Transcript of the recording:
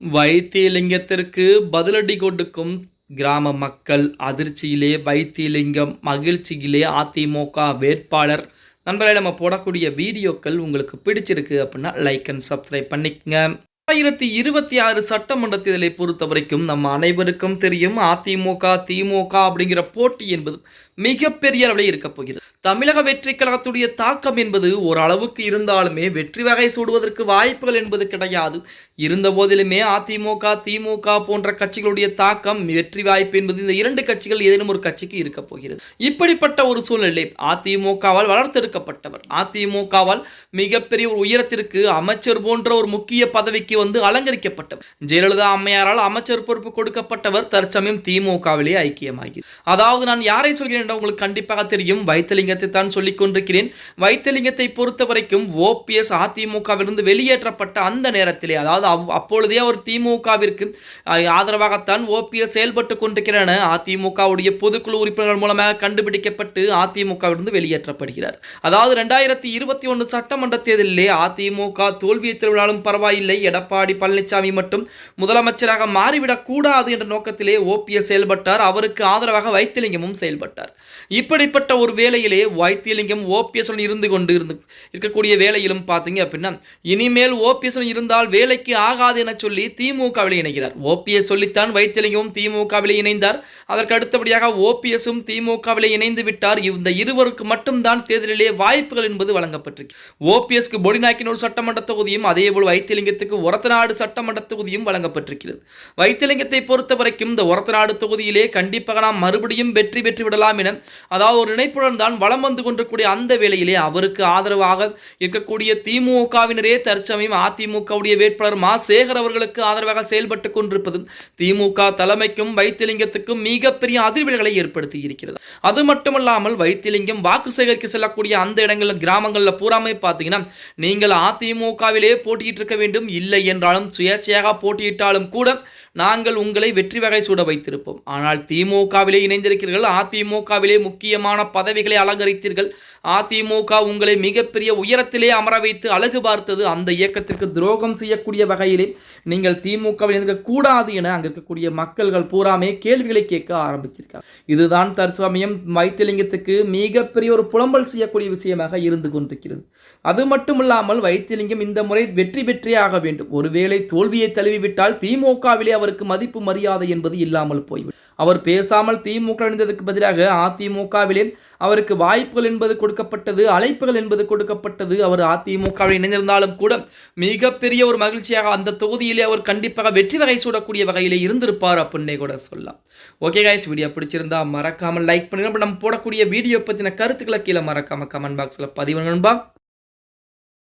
வைத்தியலிங்கத்திற்கு பதிலடி கொடுக்கும் கிராம மக்கள் அதிர்ச்சியிலே வைத்தியலிங்கம், மகிழ்ச்சியிலே அதிமுக வேட்பாளர். நண்பர்களே, நம்ம போடக்கூடிய வீடியோக்கள் உங்களுக்கு பிடிச்சிருக்கு அப்படின்னா லைக் அண்ட் சப்ஸ்கிரைப் பண்ணிக்கங்க. 2026 சட்டமன்ற தேர்தலை பொறுத்த வரைக்கும் நம்ம அனைவருக்கும் தெரியும், அதிமுக திமுக அப்படிங்கிற போட்டி என்பது மிகப்பெரிய அளவில் இருக்க போகிறது. தமிழக வெற்றி கழகத்துடைய தாக்கம் என்பது ஓரளவுக்கு இருந்தாலுமே வெற்றி வகை சூடுவதற்கு வாய்ப்புகள் என்பது கிடையாது. இருந்த போதிலுமே அதிமுக திமுக போன்ற கட்சிகளுடைய தாக்கம், வெற்றி வாய்ப்பு என்பது இந்த இரண்டு கட்சிகள் ஏதேனும் ஒரு கட்சிக்கு இருக்க போகிறது. இப்படிப்பட்ட ஒரு சூழ்நிலை அதிமுகவால் வளர்த்தெடுக்கப்பட்டவர், அதிமுகவால் மிகப்பெரிய ஒரு உயரத்திற்கு அமைச்சர் போன்ற ஒரு முக்கிய பதவிக்கு அலங்கரிக்கப்பட்டவர் ஜெயலலிதா அம்மையாரால் அமைச்சர் பொறுப்பு கொடுக்கப்பட்டவர் தற்சமயம் திமுகவிலே ஐக்கியமாகி. அதாவது நான் யாரை சொல்கிறேன் என்று உங்களுக்கு கண்டிப்பாக தெரியும், வைத்திலிங்கத்தை தான் சொல்லிக் கொண்டிருக்கிறேன். வைத்திலிங்கத்தை பொறுத்த வரைக்கும் ஓபிஎஸ் அதிமுகவிலிருந்து வெளியேற்றப்பட்ட அந்த நேரத்திலே, அதாவது அப்பொழுதே அவர் திமுகவிற்கு ஆதரவாகத்தான் ஓபிஎஸ் செயல்பட்டு கொண்டிருக்கிறார். அதிமுகவுடைய பொதுக்குழு உறுப்பினர்கள் மூலமாக கண்டுபிடிக்கப்பட்டு அதிமுகவிலிருந்து வெளியேற்றப்படுகிறார். அதாவது 2021 சட்டமன்ற தேர்தலிலே அதிமுக தோல்வியை திருவிழாலும் பரவாயில்லை, எடப்பாடி பழனிசாமி மட்டும் முதலமைச்சராக மாறிவிடக் கூடாது என்ற நோக்கத்திலே ஓபிஎஸ் செயல்பட்டார். அவருக்கு ஆதரவாக வைத்திலிங்கமும் செயல்பட்டார். இப்படிப்பட்ட ஒரு வேளையிலே வைத்திலிங்கம் ஓபிஎஸ் இருந்து கொண்டு இருக்கக்கூடிய வேளையிலும் பார்த்தீங்க அப்படின்னா, இனிமேல் ஓபிஎஸ் இருந்தால் வேலைக்கு ஆகாது என சொல்லி திமுகவில் இணைகிறார். ஓபிஎஸ் சொல்லித்தான் வைத்திலிங்கமும் திமுகவில் இணைந்தார். அதற்கு அடுத்தபடியாக ஓபிஎஸும் திமுகவில் இணைந்து விட்டார். இந்த இருவருக்கு மட்டும்தான் தேர்தலிலே வாய்ப்புகள் என்பது வழங்கப்பட்டிருக்கு. ஓபிஎஸ்க்கு பொடிநாயக்கனூர் சட்டமன்ற தொகுதியும், அதேபோல் வைத்திலிங்கத்துக்கு ஒரத்தநாடு சட்டமன்ற தொகுதியும் வழங்கப்பட்டிருக்கிறது. வைத்திலிங்கத்தை பொறுத்த வரைக்கும் இந்த ஒரத்தநாடு தொகுதியிலே கண்டிப்பாக நாம் மறுபடியும் வெற்றி பெற்று விடலாம் என, அதாவது ஒரு நினைப்புடன் தான் வலம் வந்து கொண்டிருக்கூடிய அந்த வேளையிலே அவருக்கு ஆதரவாக இருக்கக்கூடிய திமுகவினரே தற்சமயம் அதிமுகவுடைய வேட்பாளர் மா சேகர் அவர்களுக்கு ஆதரவாக செயல்பட்டு கொண்டிருப்பது திமுக தலைமைக்கும் வைத்திலிங்கத்துக்கும் மிகப்பெரிய அதிர்வுகளை ஏற்படுத்தி இருக்கிறது. அது மட்டுமல்லாமல் வைத்திலிங்கம் வாக்கு சேகரிக்க செல்லக்கூடிய அந்த இடங்களில் கிராமங்களில் பூராமே பார்த்தீங்கன்னா, நீங்கள் அதிமுகவிலே போட்டியிட்டு இருக்க வேண்டும், இல்லை என்றாலும் சுயேட்சையாக போட்டியிட்டாலும் கூட நாங்கள் உங்களை வெற்றி வகை சூட வைத்திருப்போம். ஆனால் திமுகவிலே இணைந்திருக்கிறீர்கள், அதிமுகவிலே முக்கியமான பதவிகளை அலங்கரித்தீர்கள், அதிமுக உங்களை மிகப்பெரிய உயரத்திலே அமர வைத்து அழகு பார்த்தது, அந்த இயக்கத்திற்கு துரோகம் செய்யக்கூடிய வகையிலே நீங்கள் திமுகவில் இருக்க கூடாது என அங்க இருக்கக்கூடிய மக்கள்கள் பூராமே கேள்விகளை கேட்க ஆரம்பிச்சிருக்காங்க. இதுதான் தற்சமயம் வைத்திலிங்கத்துக்கு மிகப்பெரிய ஒரு புலம்பல் செய்யக்கூடிய விஷயமாக இருந்து கொண்டிருக்கிறது. அது மட்டுமில்லாமல் வைத்திலிங்கம் இந்த முறை வெற்றி பெற்றே ஆக வேண்டும். ஒருவேளை தோல்வியை தழுவிவிட்டால் திமுகவிலே அவருக்கு மதிப்பு மரியாதை என்பது இல்லாமல் போய்விடும். அவர் பேசாமல் திமுக இணைந்ததற்கு பதிலாக அதிமுகவிலே அவருக்கு வாய்ப்புகள் என்பது கொடுக்கப்பட்டது, அழைப்புகள் என்பது கொடுக்கப்பட்டது. அவர் அதிமுகவில் இணைந்திருந்தாலும் கூட மிகப்பெரிய ஒரு மகிழ்ச்சியாக அந்த தொகுதியிலே அவர் கண்டிப்பாக வெற்றி வகை சூடக்கூடிய வகையிலே இருந்திருப்பார் அப்படின்னே கூட சொல்லலாம். ஓகே கைஸ், வீடியோ பிடிச்சிருந்தா மறக்காமல் லைக் பண்ணுங்க. நம்ம போடக்கூடிய வீடியோ பற்றின கருத்துக்களை கீழே மறக்காம கமெண்ட் பாக்ஸில் பதிவு நண்பா.